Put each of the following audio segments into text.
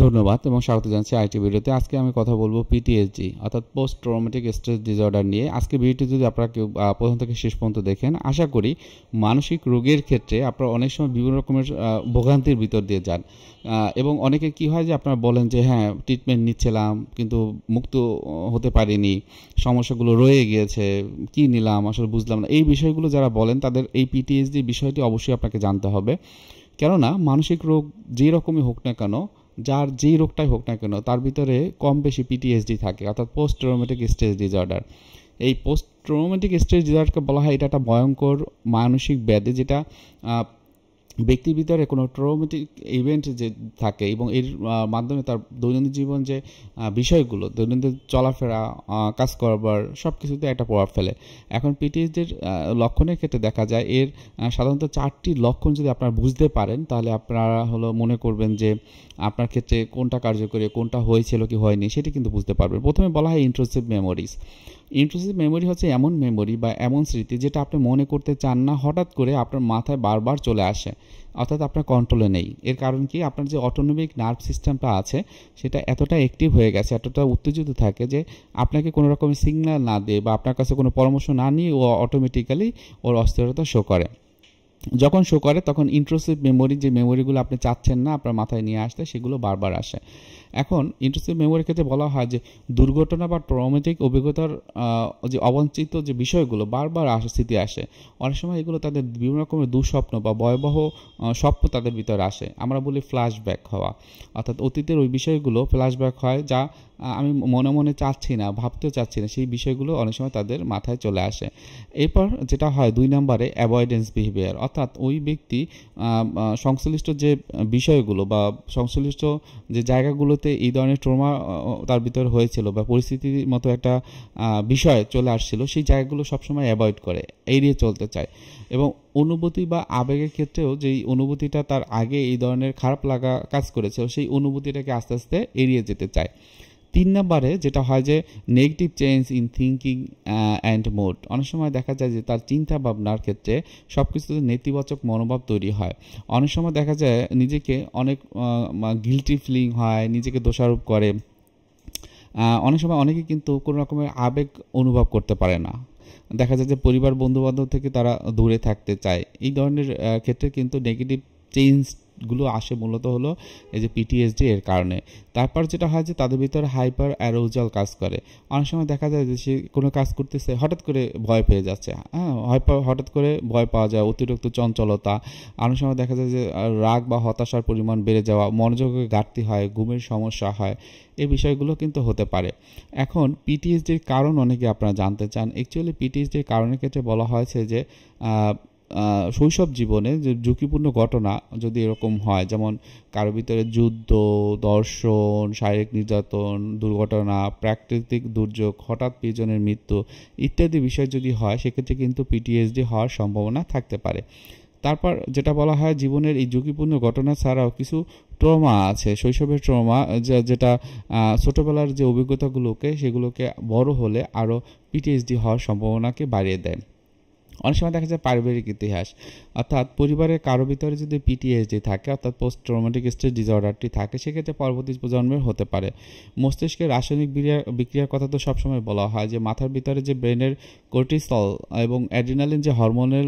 ধন্যবাদ এবং স্বাগত জানাচ্ছি আইটি ভিডিওতে। আজকে আমি কথা বলবো পিটিএসডি অর্থাৎ পোস্ট ট্রমাটিক স্ট্রেস ডিসঅর্ডার নিয়ে। আজকে ভিডিওটি যদি আপনারা কেউ প্রথম থেকে শেষ পর্যন্ত দেখেন, আশা করি মানসিক রোগের ক্ষেত্রে আপনারা অনেক সময় বিভিন্ন রকমের ভোগান্তির ভিতর দিয়ে যান এবং অনেকে কি হয় যে আপনারা বলেন যে হ্যাঁ ট্রিটমেন্ট নিচ্ছিলাম কিন্তু মুক্ত হতে পারিনি, সমস্যাগুলো রয়ে গিয়েছে, কি নিলাম আসলে বুঝলাম না। এই বিষয়গুলো যারা বলেন তাদের এই পিটিএসডি বিষয়টি অবশ্যই আপনাকে জানতে হবে। কেননা মানসিক রোগ যেই রকমই হোক না কেন, যার যেই রোগটাই হোক না কেন, তার ভিতরে কম বেশি পিটিএসডি থাকে, অর্থাৎ পোস্ট ট্রমাটিক স্ট্রেস ডিসঅর্ডার। এই পোস্ট ট্রমাটিক স্ট্রেস ডিসঅর্ডারকে বলা হয় এটা একটা ভয়ঙ্কর মানসিক ব্যাধি, যেটা ব্যক্তির ভিতরে কোনো ট্রমাটিক ইভেন্ট যে থাকে এবং এর মাধ্যমে তার দৈনন্দিন জীবন যে বিষয়গুলো, দৈনন্দিন চলাফেরা, কাজ করবার সব কিছুতে একটা প্রভাব ফেলে। এখন পিটিএসডির লক্ষণের ক্ষেত্রে দেখা যায় এর সাধারণত 4টি লক্ষণ যদি আপনারা বুঝতে পারেন তাহলে আপনারা মনে করবেন যে আপনার ক্ষেত্রে কোনটা কার্যকরী, কোনটা হয়েছিল কি হয়নি সেটি কিন্তু বুঝতে পারবেন। প্রথমে বলা হয় ইন্ট্রুসিভ মেমোরিজ। ইন্ট্রুসিভ মেমোরি হচ্ছে এমন মেমোরি বা এমন স্মৃতি যেটা আপনি মনে করতে চান না, হঠাৎ করে আপনার মাথায় বারবার চলে আসে, অর্থাৎ আপনার কন্ট্রোলে নেই। এর কারণ কি, আপনার যে অটোনমিক নার্ভ সিস্টেমটা আছে সেটা এতটা অ্যাক্টিভ হয়ে গেছে, এতটা উত্তেজিত থাকে যে আপনাকে কোনো রকমের সিগন্যাল না দিয়ে বা আপনার কাছে কোনো পরামর্শ না নিয়ে ও অটোমেটিক্যালি ওর অস্থিরতা শো করে। যখন শো করে তখন ইন্ট্রুসিভ মেমোরি, যে মেমোরিগুলো আপনি চাচ্ছেন না আপনার মাথায় নিয়ে আসতে, সেগুলো বারবার আসে। এখন ইন্ট্রুসিভ মেমোরির ক্ষেত্রে বলা হয় যে দুর্ঘটনা বা ট্রমাটিক অভিজ্ঞতার যে অবাঞ্ছিত যে বিষয়গুলো বারবার স্মৃতি আসে। অনেক সময় এগুলো তাদের বিভিন্ন রকমের দুঃস্বপ্ন বা ভয়াবহ স্বপ্ন তাদের ভিতরে আসে, আমরা বলি ফ্ল্যাশব্যাক হওয়া, অর্থাৎ অতীতের ওই বিষয়গুলো ফ্ল্যাশব্যাক হয় যা আমি মনে মনে চাচ্ছি না, ভাবতেও চাচ্ছি না, সেই বিষয়গুলো অনেক সময় তাদের মাথায় চলে আসে। এরপর যেটা হয় 2 নম্বরে অ্যাভয়েডেন্স বিহেভিয়ার, অর্থাৎ ওই ব্যক্তি সংশ্লিষ্ট যে বিষয়গুলো বা সংশ্লিষ্ট যে জায়গাগুলোতে এই ধরনের ট্রমা তার ভিতরে হয়েছিল বা পরিস্থিতির মতো একটা বিষয় চলে আসছিল, সেই জায়গাগুলো সবসময় অ্যাভয়েড করে, এড়িয়ে চলতে চায়। এবং অনুভূতি বা আবেগের ক্ষেত্রেও যেই অনুভূতিটা তার আগে এই ধরনের খারাপ লাগা কাজ করেছে, সেই অনুভূতিটাকে আস্তে আস্তে এড়িয়ে যেতে চায়। 3 নম্বরে যেটা হয় যে negative change in thinking and mood. অনেক সময় দেখা যায় যে তার চিন্তা ভাবনার ক্ষেত্রে সব কিছুতে নেতিবাচক মনোভাব তৈরি হয়। অনেক সময় দেখা যায় নিজেকে অনেক গিল্টি ফিলিং হয়, নিজেকে দোষারোপ করে। অনেক সময় অনেকে কিন্তু কোনো রকমের আবেগ অনুভব করতে পারে না, দেখা যায় যে পরিবার বন্ধুবান্ধব থেকে তারা দূরে থাকতে চায়। এই ধরনের ক্ষেত্রে কিন্তু নেগেটিভ চেঞ্জগুলো আসে মূলত হলো এই যে পিটিএসডি এর কারণে। তারপর যেটা হয় যে তাদের ভিতরে হাইপার অ্যারোজাল কাজ করে। অনেক সময় দেখা যায় যে সে কোনো কাজ করতেছে, হঠাৎ করে ভয় পেয়ে যাচ্ছে, হঠাৎ করে ভয় পাওয়া যায়, অতিরিক্ত চঞ্চলতা। অনেক সময় দেখা যায় যে রাগ বা হতাশার পরিমাণ বেড়ে যাওয়া, মনোযোগের ঘাটতি হয়, ঘুমের সমস্যা হয়, এই বিষয়গুলো কিন্তু হতে পারে। এখন পিটিএসডির কারণ অনেকে আপনারা জানতে চান। অ্যাকচুয়ালি পিটিএসডির কারণের ক্ষেত্রে বলা হয়েছে যে শৈশব জীবনে যে ঝুঁকিপূর্ণ ঘটনা যদি এরকম হয়, যেমন কারো ভিতরে যুদ্ধ, দর্শন, শারীরিক নির্যাতন, দুর্ঘটনা, প্রাকৃতিক দুর্যোগ, হঠাৎ প্রিয়জনের মৃত্যু ইত্যাদি বিষয় যদি হয়, সেক্ষেত্রে কিন্তু পিটিএসডি হওয়ার সম্ভাবনা থাকতে পারে। তারপর যেটা বলা হয়, জীবনের এই ঝুঁকিপূর্ণ ঘটনা ছাড়াও কিছু ট্রমা আছে, শৈশবের ট্রমা, যেটা ছোটবেলার যে অভিজ্ঞতাগুলোকে সেগুলোকে বড় হলে আরও পিটিএসডি হওয়ার সম্ভাবনাকে বাড়িয়ে দেয়। অনেক সময় দেখা যায় পারিবারিক ইতিহাস, অর্থাৎ পরিবারের কারো ভিতরে যদি পিটিএসডি থাকে, অর্থাৎ পোস্ট ট্রমাটিক স্ট্রেস ডিসঅর্ডারটি থাকে, সেক্ষেত্রে পরবর্তী প্রজন্মের হতে পারে। মস্তিষ্কের রাসায়নিক বিক্রিয়ার কথা তো সবসময় বলা হয় যে মাথার ভিতরে যে ব্রেনের কর্টিসল এবং অ্যাড্রিনালিন যে হরমোনের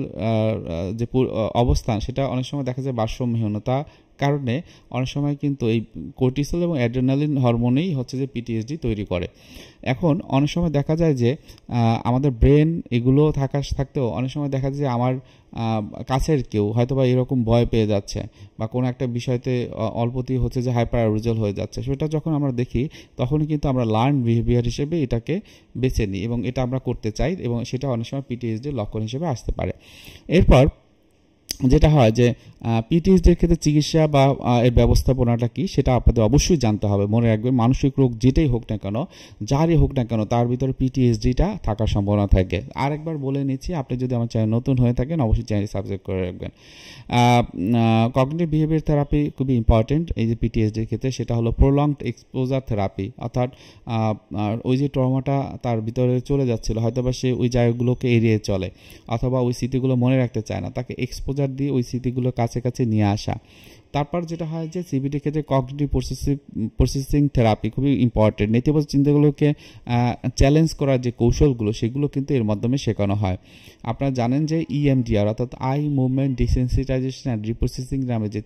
যে অবস্থান, সেটা অনেক সময় দেখা যায় ভারসাম্যহীনতা কারণে অনেক সময় কিন্তু এই কর্টিসল এবং অ্যাড্রিনালিন হরমোনেই হচ্ছে যে পিটিএসডি তৈরি করে। এখন অনেক সময় দেখা যায় যে আমাদের ব্রেন এগুলো থাকতেও অনেক সময় দেখা যায় যে আমার কাছের কেউ হয়তো বা এরকম ভয় পেয়ে যাচ্ছে বা কোনো একটা বিষয়তে অল্পতেই হচ্ছে যে হাইপার অ্যারোজাল হয়ে যাচ্ছে, সেটা যখন আমরা দেখি তখনই কিন্তু আমরা লার্ন বিহেভিয়ার হিসেবে এটাকে বেছে নিই এবং এটা আমরা করতে চাই এবং সেটা অনেক সময় পিটিএসডির লক্ষণ হিসেবে আসতে পারে। এরপর যেটা হয় যে পিটিএসডির ক্ষেত্রে চিকিৎসা বা এর ব্যবস্থাপনাটা কি, সেটা আপনাদের অবশ্যই জানতে হবে। মনে রাখবেন, মানসিক রোগ যেটাই হোক না কেন, যারই হোক না কেন, তার ভিতরে পিটিএসডিটা থাকার সম্ভাবনা থাকে। আরেকবার বলে নিচ্ছি, আপনি যদি আমার চ্যানেল নতুন হয়ে থাকেন অবশ্যই চ্যানেল সাবস্ক্রাইব করে রাখবেন। কগনিটিভ বিহেভিয়ার থেরাপি খুবই ইম্পর্টেন্ট এই যে পিটিএসডির ক্ষেত্রে, সেটা হলো প্রলংড এক্সপোজার থেরাপি, অর্থাৎ ওই যে ট্রমাটা তার ভিতরে চলে যাচ্ছিল, হয়তো বা সে ওই জায়গাগুলোকে এড়িয়ে চলে অথবা ওই স্মৃতিগুলো মনে রাখতে চায় না, তাকে এক্সপোজার ট্রিগার দিয়ে ওই স্মৃতিগুলো কাছে নিয়ে আসা। তারপর যেটা হয় যে সিবিটির ক্ষেত্রে কগনিটিভ প্রসেসিং থেরাপি খুবই ইম্পর্টেন্ট। নেতিবাচক চিন্তাগুলোকে চ্যালেঞ্জ করার যে কৌশলগুলো সেগুলো কিন্তু এর মাধ্যমে শেখানো হয়। আপনারা জানেন যে EMDR অর্থাৎ আই মুভমেন্ট ডিসেন্সিটাইজেশন অ্যান্ড রিপ্রসেসিং নামে যে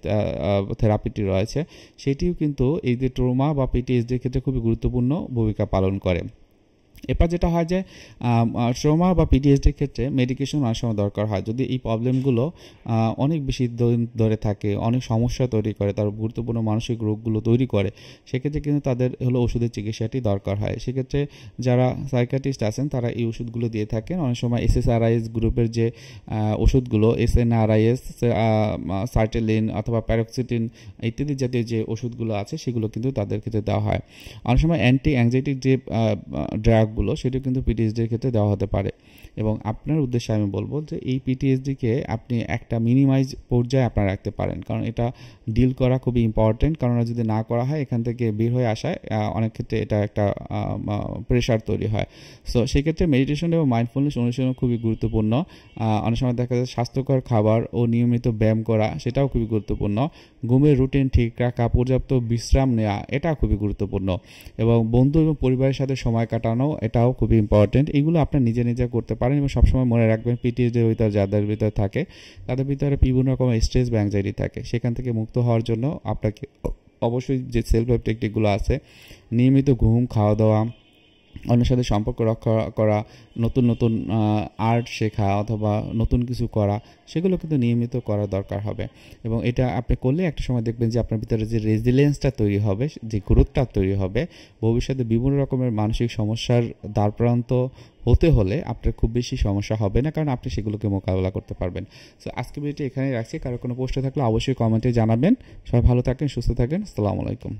থেরাপিটি রয়েছে সেটিও কিন্তু এই যে ট্রমা বা PTSDর ক্ষেত্রে খুবই গুরুত্বপূর্ণ ভূমিকা পালন করে। এরপর যেটা হয় যে ট্রমা বা PTSDর ক্ষেত্রে মেডিকেশন অনেক সময় দরকার হয়। যদি এই প্রবলেমগুলো অনেক বেশি দিন ধরে থাকে, অনেক সমস্যা তৈরি করে, তার গুরুত্বপূর্ণ মানসিক রোগগুলো তৈরি করে, সেক্ষেত্রে কিন্তু তাদের ওষুধের চিকিৎসাটি দরকার হয়। সেক্ষেত্রে যারা সাইকিয়াট্রিস্ট আছেন তারা এই ওষুধগুলো দিয়ে থাকেন। অনেক সময় SSRIs গ্রুপের যে ওষুধগুলো SNRIs, সার্টেলিন অথবা প্যারক্সিটিন ইত্যাদি জাতীয় যে ওষুধগুলো আছে সেগুলো কিন্তু তাদের ক্ষেত্রে দেওয়া হয়। অনেক সময় অ্যান্টি অ্যাংজাইটিক যে ড্রাগগুলো সেটা কিন্তু PTSDর ক্ষেত্রে দেওয়া হতে পারে। এবং আপনার উদ্দেশ্যে আমি বলবো যে এই PTSDকে আপনি একটা মিনিমাইজ পর্যায়ে আপনারা রাখতে পারেন, কারণ এটা ডিল করা খুবই ইম্পর্টেন্ট। কারণ যদি না করা হয় এখান থেকে বের হয়ে আসায় অনেক ক্ষেত্রে এটা একটা প্রেশার তৈরি হয়। সো সেক্ষেত্রে মেডিটেশন এবং মাইন্ডফুলনেস অনুশীলন খুবই গুরুত্বপূর্ণ। অনেক সময় দেখা যায় স্বাস্থ্যকর খাবার ও নিয়মিত ব্যায়াম করা সেটাও খুবই গুরুত্বপূর্ণ। ঘুমের রুটিন ঠিক রাখা, পর্যাপ্ত বিশ্রাম নেওয়া এটা খুবই গুরুত্বপূর্ণ। এবং বন্ধু এবং পরিবারের সাথে সময় কাটানো এটাও খুবই ইম্পর্টেন্ট। এগুলো আপনার নিজে করতে পারেন এবং সবসময় মনে রাখবেন PTSDর ভিতরে যাদের ভিতরে থাকে তাদের ভিতরে বিভিন্ন রকমের স্ট্রেস বা অ্যাংজাইটি থাকে। সেখান থেকে মুক্ত হওয়ার জন্য আপনাকে অবশ্যই যে সেলফ হেল্প টেকনিকগুলো আছে, নিয়মিত ঘুম, খাওয়া দাওয়া, অন্যের সাথে সম্পর্ক রক্ষা করা, নতুন আর্ট শেখা অথবা নতুন কিছু করা, সেগুলো কিন্তু নিয়মিত করা দরকার হবে। এবং এটা আপনি করলে একটা সময় দেখবেন যে আপনার ভিতরে যে রেজিলিয়েন্সটা তৈরি হবে, যে গ্রোথটা তৈরি হবে, ভবিষ্যতে বিভিন্ন রকমের মানসিক সমস্যার দ্বারপ্রান্ত হতে হলে আপনার খুব বেশি সমস্যা হবে না, কারণ আপনি সেগুলোকে মোকাবেলা করতে পারবেন। সো আজকে ভিডিওটি এখানেই রাখছি। কারো কোনো প্রশ্ন থাকলে অবশ্যই কমেন্টে জানাবেন। সবাই ভালো থাকেন, সুস্থ থাকেন। আসসালামু আলাইকুম।